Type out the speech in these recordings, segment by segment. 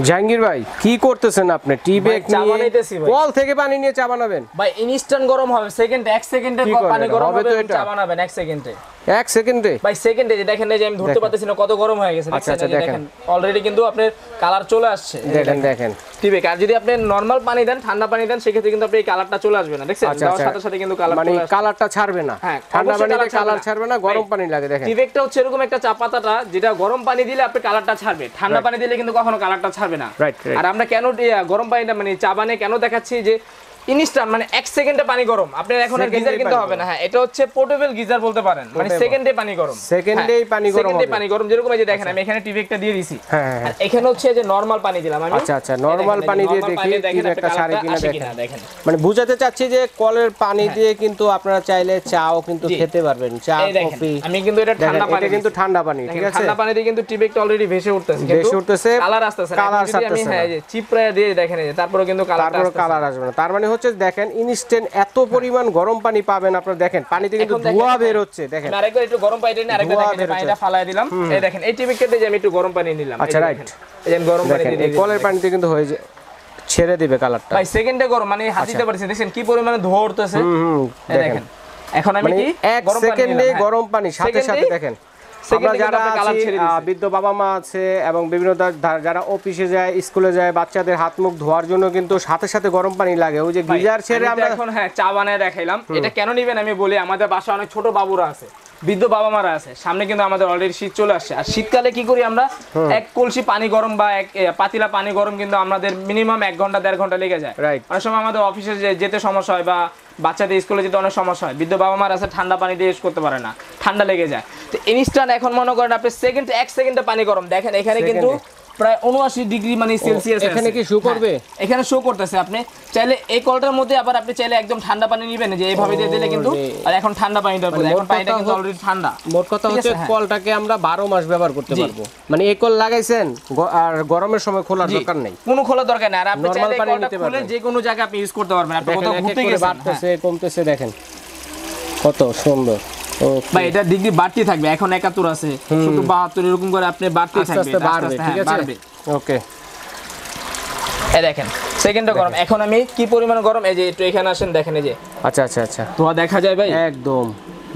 জাহাঙ্গীর ভাই কি করতেছেন আপনি? টি ব্যাগ নিয়ে কল থেকে পানি নিয়ে চা বানাবেন ভাই? ইনস্ট্যান্ট গরম হবে, সেকেন্ডে 1 সেকেন্ডে পানি গরম হবে, চা বানাবেন 1 সেকেন্ডে। 1 সেকেন্ডে ভাই সেকেন্ডে দেখেন এই যে আমি ধরতে পারতেছি না কত গরম হয়ে গেছে। আচ্ছা দেখেন অলরেডি কিন্তু আপনার কালার চলে আসছে। দেখেন ঠিক আছে। আর যদি আপনি নরমাল পানি দেন, ঠান্ডা পানি দেন, সেক্ষেত্রে কিন্তু আপনি এই কালারটা চলে আসবে না। দেখছেন দেওয়ার সাথে সাথে কিন্তু কালার মানে কালারটা ছাড়বে না। হ্যাঁ, ঠান্ডা পানিতে কালার ছাড়বে না, গরম পানি লাগে। দেখেন টিবেকটা হচ্ছে এরকম একটা চা পাতাটা যেটা গরম পানি দিলে আপনি কালারটা ছাড়বে, ঠান্ডা পানি দিলে কিন্তু কখনো কালারটা ছাড়বে না। আর আমরা কেন গরম পানিটা মানে চা বানিয়ে কেন দেখাচ্ছি যে ইনস্ট্যান্ট মানে 1 সেকেন্ডে পানি গরম, আপনার এখন আর গিজার কিনতে হবে না। হ্যাঁ, এটা হচ্ছে পোর্টেবল গিজার বলতে পারেন, মানে সেকেন্ডে পানি গরম, সেকেন্ডেই পানি গরম হবে। সেকেন্ডে পানি গরম যেরকম এই যে দেখেন আমি এখানে টিবেকটা দিয়ে দিছি। আর এখানে হচ্ছে যে নরমাল পানি দিলাম আমি। আচ্ছা নরমাল পানি দিয়ে দেখি টিবেকটা ছাড়ে কিনা দেখেন। মানে বুঝাতে চাচ্ছি যে কলের পানি দিয়ে কিন্তু আপনারা চাইলে চাও কিন্তু খেতে পারবেন, চা কফি। আমি কিন্তু এটা ঠান্ডা পানি, এটা কিন্তু ঠান্ডা পানি, ঠিক আছে? ঠান্ডা পানি দিয়ে কিন্তু টিবেকটা অলরেডি ভেসে উঠতেছে, কালার আসতেছে। আমি হ্যাঁ যে চিপড়া দিয়ে দেখেন এই যে তারপরে কিন্তু কালার আসবে না। তার মানে হচ্ছে দেখেন ইনস্ট্যান্ট এত পরিমাণ গরম পানি পাবেন আপনারা। দেখেন পানিতে কিন্তু ধোঁয়া বের হচ্ছে। দেখেন আমি আরেকবার একটু গরম পানি নিয়ে আরেকবার দেখেন পানিটা ফালায় দিলাম। এই দেখেন এই টিবেকটাতে যে আমি একটু গরম পানি নিলাম। আচ্ছা রাইট, এই যে গরম পানি দিয়ে কলের পানিতে কিন্তু হয়ে যায়, ছেড়ে দিবে কালারটা। ভাই সেকেন্ডে গরম, মানে হাত দিতে পারছেন। দেখেন কি পরিমাণে ধোঁয়া উঠতেছে। দেখেন এখন আমি কি 1 সেকেন্ডে গরম পানি সাথে সাথে। দেখেন আমরা যারা বৃদ্ধ বাবা মা আছে এবং বিভিন্ন যারা অফিসে যায়, স্কুলে যায়, বাচ্চাদের হাত মুখ ধোয়ার জন্য কিন্তু সাথে সাথে গরম পানি লাগে। ওই যে গিজার ছেড়ে আমরা এখন হ্যাঁ চা বানায় দেখাইলাম। এটা কেন নিবেন আমি বলি, আমাদের বাসায় অনেক ছোট বাবুরা আছে, বৃদ্ধ বাবা মারা আছে, সামনে কিন্তু আমাদের অলরেডি শীত চলে আসছে। আর শীতকালে কি করি আমরা, 1 কলসি পানি গরম বা 1 পাতিলা পানি গরম কিন্তু আমাদের মিনিমাম 1 ঘন্টা 1.5 ঘন্টা লেগে যায়। অনেক সময় আমাদের অফিসে যেতে সমস্যা হয় বা বাচ্চাদের স্কুলে যেতে অনেক সমস্যা হয়, বৃদ্ধ বাবা মার আছে ঠান্ডা পানি দিয়ে ইউজ করতে পারে না, ঠান্ডা লেগে যায়। তো ইনস্ট্যান্ট এখন মনে করেন আপনি 1 সেকেন্ডে পানি গরম। দেখেন এখানে কিন্তু প্রায় 79 ডিগ্রি মানে সেলসিয়াস এখানে কি শো করবে? এখানে শো করতেছে। আপনি চাইলে এই কলটার মধ্যে আবার আপনি চাইলে একদম ঠান্ডা পানি নেবেন, যে এইভাবে দিয়ে দিলে কিন্তু। আর এখন ঠান্ডা পানিটা পড়ে, এখন পানিটা কিন্তু অলরেডি ঠান্ডা। মোট কথা হচ্ছে কলটাকে আমরা 12 মাস ব্যবহার করতে পারবো। মানে এই কল লাগাইছেন আর গরমের সময় খোলার দরকার নাই, কোনো খোলার দরকার নাই। আর আপনি চাইলে কলটা খুলে যে কোনো জায়গায় আপনি ইউজ করতে পারবেন। আপনি কোথাও ঘুরতে গেছেন, বাড়তেছে কমতেছে, দেখেন কত সুন্দর। ভাই এটা ডিগ্রি বাড়তি থাকবে, এখন 71 আছে, শুধু 72 এরকম করে আপনি বাড়তি থাকবে, বাড়বে, ঠিক আছে? ওকে এই দেখেন সেকেন্ডে গরম। এখন আমি কি পরিমাণ গরম, এই যে একটু এখানে আসেন দেখেন, এই যে আচ্ছা ধোঁয়া দেখা যায় ভাই একদম।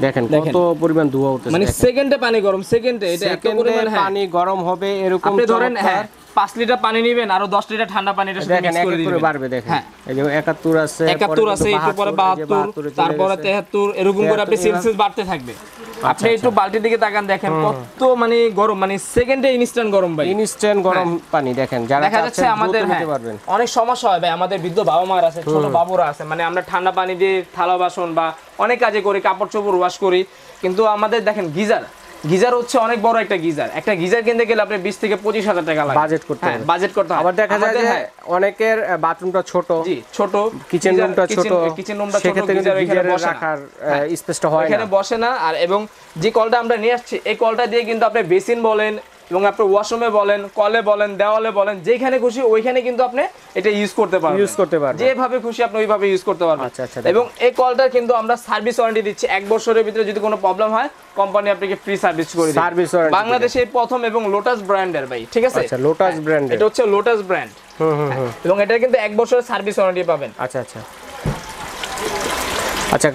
দেখেন কত পরিমাণ ধোঁয়া উঠতেছে, মানে সেকেন্ডে পানি গরম, সেকেন্ডে এটা এত পরিমাণ পানি গরম হবে। এরকম আপনি ধরেন 5 লিটার পানি নেবেন, আরো 10 লিটার ঠান্ডা পানিটা সাথে মিক্স করে দিবেন, বাড়বে। দেখেন এই যে 71 আছে, 71 আছে, একটু পরে 72, তারপরে 73, এরকম করে আপনি সেলসিয়াস বাড়তে থাকবে। আপনি একটু বালতির দিকে তাকান, দেখেন কত মানে গরম, মানে সেকেন্ডে ইনস্ট্যান্ট গরম ভাই, ইনস্ট্যান্ট গরম পানি। দেখেন যারা দেখা যাচ্ছে আমাদের অনেক সমস্যা হয় ভাই, আমাদের বৃদ্ধ বাবা মার আছে, ছোট বাবুরা আছে, মানে আমরা ঠান্ডা পানি দিয়ে থালা বাসন বা অনেক কাজে করি, কাপড় চোপড় ওয়াশ করি, কিন্তু আমাদের দেখেন গিজার হচ্ছে অনেক বড় একটা গিজার। একটা গিজার কিনতে গেলে আপনি 20 থেকে 25,000 টাকা লাগে, বাজেট করতে হবে। বাজেট করতে হবে। আবার দেখা যায় যে অনেকের বাথরুমটা ছোট, ছোট কিচেন রুমটা ছোট, কিচেন রুমটা ছোট, গিজার এখানে রাখার স্পেসটা হয় না, এখানে বসে না। আর এবং যে কলটা আমরা নিয়ে আসছি, এই কলটা দিয়ে কিন্তু আপনি বেসিন বলেন এবং আপনি ওয়াশরুমে বলেন, কলে বলেন, দেওয়ালে বলেন, যেখানে খুশি ওইখানে কিন্তু আপনি এটা ইউজ করতে পারবেন, যেভাবে খুশি আপনি ওইভাবে ইউজ করতে পারবেন। এবং এই কলটা কিন্তু আমরা সার্ভিস ওয়ারেন্টি দিচ্ছি, 1 বছরের ভিতরে যদি কোনো প্রবলেম হয় কোম্পানি আপনাকে ফ্রি সার্ভিস করে দিবে। বাংলাদেশে প্রথম এবং লোটাস ব্র্যান্ডের ভাই, ঠিক আছে? আচ্ছা লোটাস ব্র্যান্ড, এটা হচ্ছে লোটাস ব্র্যান্ড। এবং এটা কিন্তু 1 বছরের সার্ভিস ওয়ারেন্টি পাবেন। আচ্ছা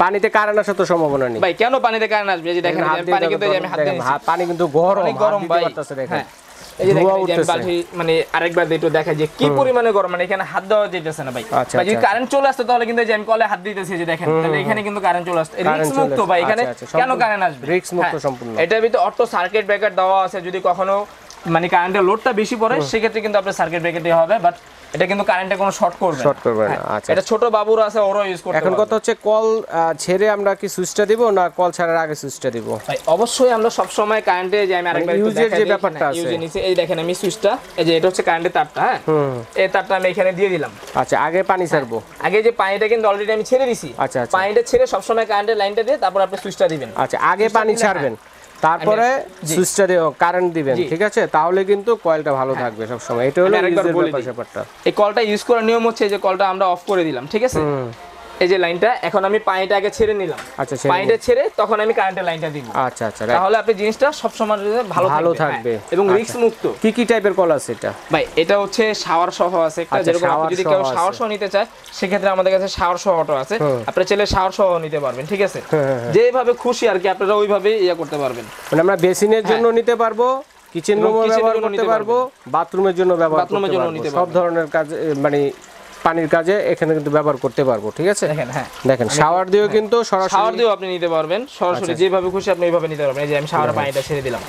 পানিতে কারেন্ট আসার তো সম্ভাবনা নেই ভাই। কেন পানিতে কারেন্ট আসবে? এই যে দেখেন পানি কিন্তু আমি হাত দিয়ে পানি কিন্তু গরম ভাই, দেখেন এই যে দেখেন বালতি, মানে আরেকবার একটু দেখা যায় কি পরিমাণে গরম, মানে এখানে হাত দেওয়া যেতেছে না ভাই। যদি কারেন্ট চলে আসতো তাহলে কিন্তু যে আমি কলে হাত দিতেছি, যে দেখেন তাহলে এখানে কিন্তু কারেন্ট চলে আসতো। রিস্ক মুক্ত ভাই, এখানে কেন কারেন্ট আসবে? রিস্ক মুক্ত সম্পূর্ণ। এটার ভিতরে অটো সার্কিট ব্রেকার দেওয়া আছে, যদি কখনো মানে কারেন্টের লোডটা বেশি পড়ে সেক্ষেত্রে কিন্তু আপনার সার্কিট ব্রেকার দেওয়া হবে, বাট এটা কিন্তু কারেন্টে কোনো শর্ট করবে না। আচ্ছা এটা ছোট বাবুরা আছে, ওরা ইউজ করতে। এখন কথা হচ্ছে কল ছেড়ে আমরা কি সুইচটা দিব না কল ছাড়ার আগে সুইচটা দিব? ভাই অবশ্যই আমরা সব সময় কারেন্টে, যে আমি আরেকবার একটু দেখাই, যে ব্যাপারটা আছে ইউজে নিচে, এই দেখেন আমি সুইচটা, এই যে এটা হচ্ছে কারেন্টের তারটা, হ্যাঁ এই তারটা আমি এখানে দিয়ে দিলাম। আচ্ছা আগে পানি ছাড়বো, আগে যে পানিটা কিন্তু অলরেডি আমি ছেড়ে দিছি। আচ্ছা পানিটা ছেড়ে সব সময় কারেন্টের লাইনটা দিয়ে তারপর আপনি সুইচটা দিবেন। আচ্ছা আগে পানি ছাড়বেন, তারপরে সুইচটা দিয়ে কারেন্ট দিবেন, ঠিক আছে? তাহলে কিন্তু কয়েলটা ভালো থাকবে সব সময়। এটা হলো ইউজের ব্যাপারটা। এই কলটা ইউজ করার নিয়ম হচ্ছে যে কলটা আমরা অফ করে দিলাম, ঠিক আছে? এই যে লাইনটা, এখন আমি পানিটা আগে ছেড়ে নিলাম। আচ্ছা, পানিটা ছেড়ে তখন আমি কারেন্টের লাইনটা দিব। আচ্ছা আচ্ছা, তাহলে আপনি জিনিসটা সব সময় ভালো থাকবে এবং রিস্ক মুক্ত। কি টাইপের কল আছে এটা ভাই? এটা হচ্ছে শাওয়ার সহ আছে একটা, যেরকম আপনি যদি কেউ শাওয়ার সহ নিতে চায় সেক্ষেত্রে আমাদের কাছে শাওয়ার সহ অটো আছে, আপনি চাইলে শাওয়ার সহ নিতে পারবেন, ঠিক আছে? যেভাবে খুশি আর কি আপনারা ওইভাবে করতে পারবেন। মানে আমরা বেসিনের জন্য নিতে পারবো, কিচেন রুমে ব্যবহার করতে পারবো, বাথরুমের জন্য ব্যবহার করতে পারবো, সব ধরনের কাজ মানে পানির কাজে এখানে কিন্তু ব্যবহার করতে পারবো, ঠিক আছে? দেখেন, হ্যাঁ দেখেন শাওয়ার দিয়েও কিন্তু সরাসরি শাওয়ার দিয়েও আপনি নিতে পারবেন, সরাসরি যেভাবে খুশি আপনি এইভাবে নিতে পারবেন। এই যে আমি শাওয়ারে পানিটা ছেড়ে দিলাম,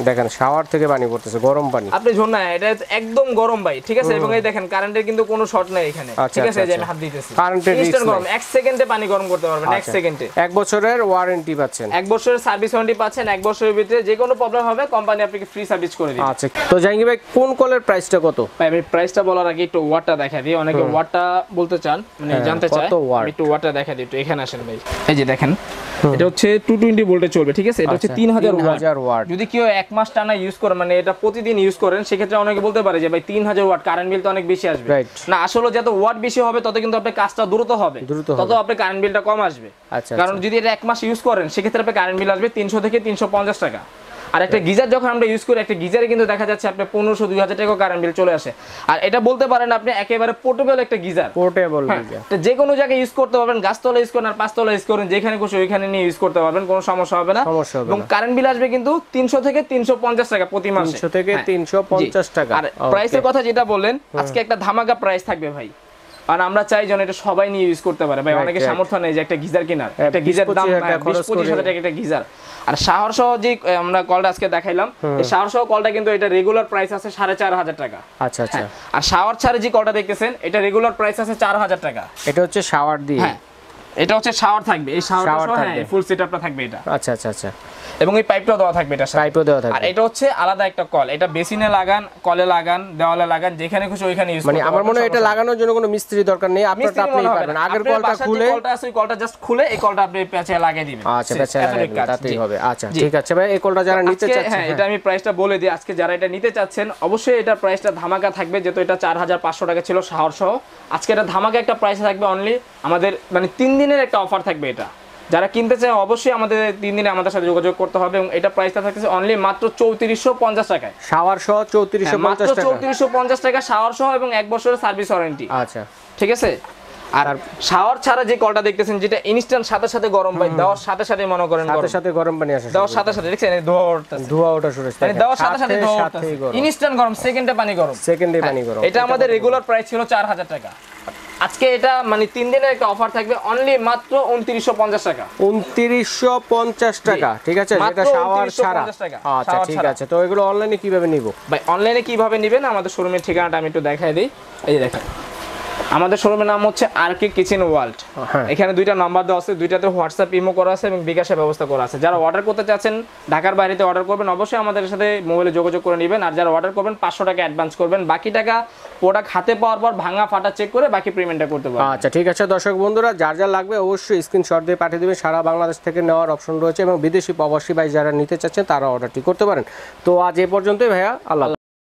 দেখেন শাওয়ার থেকে পানি পড়তেছে, গরম পানি। আপনি ঝর্ণা, এটা একদম গরম ভাই, ঠিক আছে? এবং এই দেখেন কারেন্টের কিন্তু কোনো শর্ট নাই এখানে, ঠিক আছে? এই যে আমি হাত দিতেছি, কারেন্টের রিস্ক গরম, 1 সেকেন্ডে পানি গরম করতে পারবেন, 1 সেকেন্ডে। 1 বছরের ওয়ারেন্টি পাচ্ছেন, 1 বছরের সার্ভিস ওয়ারেন্টি পাচ্ছেন। 1 বছরের ভিতরে যে কোনো প্রবলেম হবে কোম্পানি আপনাকে ফ্রি সার্ভিস করে দিবে। আচ্ছা, তো জাহাঙ্গীর ভাই কোন কলের প্রাইসটা কত? ভাই আমি প্রাইসটা বলার আগে একটু ওয়াটটা দেখা দিই, অনেকে ওয়াটটা বলতে চান, মানে জানতে চায়, আমি একটু ওয়াটটা দেখা দিই। একটু এখানে আসেন ভাই, এই যে দেখেন এটা হচ্ছে 220 ভোল্টে চলবে, ঠিক আছে? এটা হচ্ছে 3000 ওয়াট। যদি কেউ 1 মাস টানা ইউজ করে, মানে এটা প্রতিদিন ইউজ করেন, সেক্ষেত্রে অনেকে বলতে পারে যে ভাই 3000 ওয়াট কারেন্ট বিল তো অনেক বেশি আসবে। না, আসলে যত ওয়াট বেশি হবে তত কিন্তু আপনার কাজটা দ্রুত হবে, তত আপনার কারেন্ট বিলটা কম আসবে। কারণ যদি এটা 1 মাস ইউজ করেন সেক্ষেত্রে আপনার কারেন্ট বিল আসবে 300 থেকে 350 টাকা। আর একটা গিজার যখন আমরা ইউজ করি, একটা গিজারে কিন্তু দেখা যাচ্ছে আপনার 1500-2000 টাকা কারেন্ট বিল চলে আসে। আর এটা বলতে পারেন আপনি একেবারে পোর্টেবল একটা গিজার, পোর্টেবল গিজার, তো যে কোনো জায়গায় ইউজ করতে পারবেন, গাছতলা ইউজ করেন আর পাঁচতলা ইউজ করেন, যেখানে খুশি ওইখানে নিয়ে ইউজ করতে পারবেন, কোনো সমস্যা হবে না। এবং কারেন্ট বিল আসবে কিন্তু 300 থেকে 350 টাকা প্রতি মাসে, 300 থেকে 350 টাকা। আর প্রাইসের কথা যেটা বললেন, আজকে একটা ধামাকা প্রাইস থাকবে ভাই, কারণ আমরা চাই যেন এটা সবাই নিয়ে ইউজ করতে পারে। ভাই অনেকে সামর্থ্য নেই যে একটা গিজার কেনার, একটা গিজার দাম 20-25 টাকা একটা গিজার। আর শাওয়ার সহ যে আমরা কলটা আজকে দেখাইলাম, এই শাওয়ার সহ কলটা কিন্তু এটা রেগুলার প্রাইস আছে 4500 টাকা। আচ্ছা আচ্ছা। আর শাওয়ার ছাড়া যে কলটা দেখতেছেন এটা রেগুলার প্রাইস আছে 4000 টাকা। এটা হচ্ছে শাওয়ার দিয়ে, হ্যাঁ এটা হচ্ছে শাওয়ার থাকবে, এই শাওয়ারটা সহ ফুল সেটআপটা থাকবে এটা। আচ্ছা আচ্ছা আচ্ছা। এবং এই পাইপটাও দেওয়া থাকবে, এটা পাইপও দেওয়া থাকবে। আর এটা হচ্ছে আলাদা একটা কল, এটা বেসিনে লাগান, কলে লাগান, দেওয়ালে লাগান, যেখানে খুশি ওইখানে ইউজ করতে মানে আমার মনে হয় এটা লাগানোর জন্য কোনো মিস্ত্রি দরকার নেই, আপনারা আপনিই পারবেন। আগের কলটা খুলে, কলটা আছে ওই কলটা জাস্ট খুলে এই কলটা আপনি প্যাচে লাগিয়ে দিবেন। আচ্ছা, প্যাচে লাগিয়ে তাতেই হবে। আচ্ছা ঠিক আছে ভাই, এই কলটা যারা নিতে চাচ্ছেন, হ্যাঁ এটা আমি প্রাইসটা বলে দিই। আজকে যারা এটা নিতে চাচ্ছেন অবশ্যই এটা প্রাইসটা ধামাকা থাকবে, যেহেতু এটা 4500 টাকা ছিল শাওয়ার সহ। আজকে এটা ধামাকা একটা প্রাইস থাকবে, অনলি আমাদের মানে 3 দিনের একটা অফার থাকবে। এটা যারা কিনতে চায় অবশ্যই আমাদের 3 দিনে আমাদের সাথে যোগাযোগ করতে হবে, এবং এটা প্রাইসটা থাকছে অনলি মাত্র 3450 টাকায়, শাওয়ার সহ 3450 টাকা, 3450 টাকা শাওয়ার সহ, এবং 1 বছরের সার্ভিস ওয়ারেন্টি। আচ্ছা ঠিক আছে। আর শাওয়ার ছাড়া যে কলটা দেখতেছেন, যেটা ইনস্ট্যান্ট সাথে সাথে গরম পানি দেওয়ার সাথে সাথে মনে করেন সাথে সাথে গরম পানি আসে, দেওয়ার সাথে সাথে দেখছেন এই ধোঁয়া ওঠা শুরু হচ্ছে, মানে দেওয়ার সাথে সাথে ধোঁয়া ওঠা, ইনস্ট্যান্ট গরম, সেকেন্ডে পানি গরম, সেকেন্ডে পানি গরম। এটা আমাদের রেগুলার প্রাইস ছিল 4000 টাকা। আজকে এটা মানে 3 দিনের একটা অফার থাকবে, অনলি মাত্র 2950 টাকা। 2950 টাকা, ঠিক আছে? এটা শাওয়ার ছাড়া। আচ্ছা ঠিক আছে। তো এগুলো অনলাইনে কিভাবে নিব ভাই? অনলাইনে কিভাবে নেবেন, আমাদের শোরুমের ঠিকানাটা আমি একটু দেখাই দিই। এই যে দেখেন, আমাদের শোরুমের নাম হচ্ছে আরকে কিচেন ওয়ার্ল্ড। এখানে 2টা নাম্বার দেওয়া আছে, 2টাতে হোয়াটসঅ্যাপ ইমো করা আছে এবং বিকাশের ব্যবস্থা করা আছে। যারা অর্ডার করতে চাচ্ছেন, ঢাকার বাইরেতে অর্ডার করবেন, অবশ্যই আমাদের সাথে মোবাইলে যোগাযোগ করে নেবেন। আর যারা অর্ডার করবেন 500 টাকা অ্যাডভান্স করবেন, বাকি টাকা প্রোডাক্ট হাতে পাওয়ার পর ভাঙা ফাটা চেক করে বাকি পেমেন্টটা করতে পারবেন। আচ্ছা ঠিক আছে। দর্শক বন্ধুরা, যার যা লাগবে অবশ্যই স্ক্রিনশট দিয়ে পাঠিয়ে দেবেন। সারা বাংলাদেশ থেকে নেওয়ার অপশন রয়েছে, এবং বিদেশি প্রবাসী ভাই যারা নিতে চাচ্ছেন তারা অর্ডারটি করতে পারেন। তো আজ এ পর্যন্তই ভাইয়া, আল্লাহ।